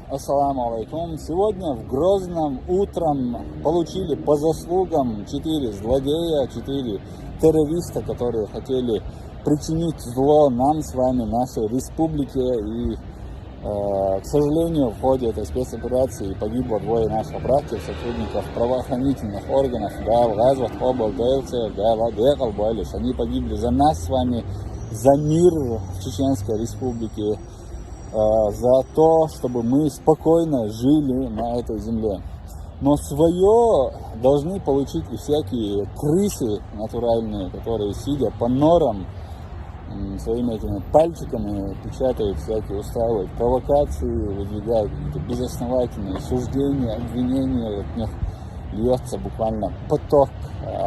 Ассаламу алейкум. Сегодня в Грозном утром получили по заслугам 4 злодея, 4 террориста, которые хотели причинить зло нам с вами, нашей республике. И, к сожалению, в ходе этой спецоперации погибло 2 наших братьев, сотрудников правоохранительных органов. Они погибли за нас с вами, за мир в Чеченской республике, за то, чтобы мы спокойно жили на этой земле. Но свое должны получить и всякие крысы натуральные, которые, сидя по норам, своими этими пальчиками печатают всякие, устраивают провокации, выдвигают какие-то безосновательные суждения, обвинения. От них льется буквально поток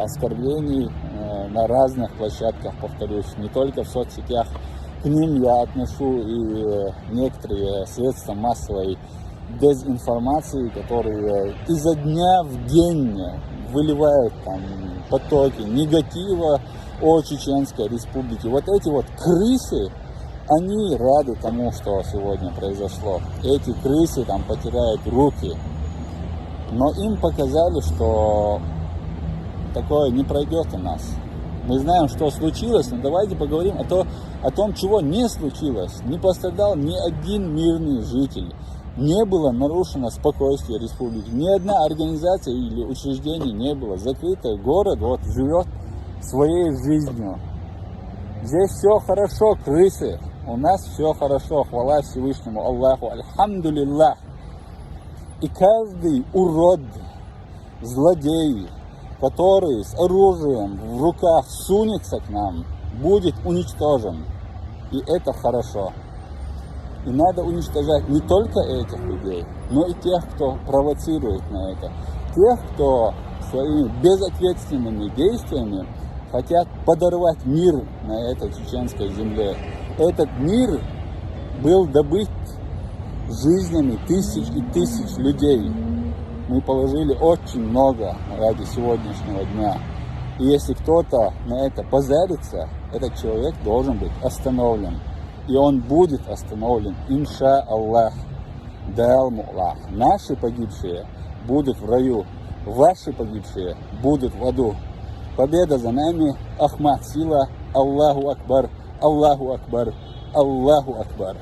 оскорблений на разных площадках, повторюсь, не только в соцсетях. К ним я отношу и некоторые средства массовой дезинформации, которые изо дня в день выливают там потоки негатива о Чеченской республике. Вот эти вот крысы, они рады тому, что сегодня произошло. Эти крысы там потеряют руки. Но им показали, что такое не пройдет у нас. Мы знаем, что случилось, но давайте поговорим о том, чего не случилось. Не пострадал ни один мирный житель. Не было нарушено спокойствие республики. Ни одна организация или учреждение не было закрыто. Город вот живет своей жизнью. Здесь все хорошо, крысы. У нас все хорошо. Хвала Всевышнему Аллаху. Альхамдулиллах. И каждый урод, злодей, который с оружием в руках сунется к нам, будет уничтожен. И это хорошо. И надо уничтожать не только этих людей, но и тех, кто провоцирует на это. Тех, кто своими безответственными действиями хотят подорвать мир на этой чеченской земле. Этот мир был добыт жизнями тысяч и тысяч людей. Мы положили очень много ради сегодняшнего дня. И если кто-то на это позарится, этот человек должен быть остановлен. И он будет остановлен, инша Аллах. Наши погибшие будут в раю, ваши погибшие будут в аду. Победа за нами, Ахмад, сила, Аллаху Акбар, Аллаху Акбар, Аллаху Акбар.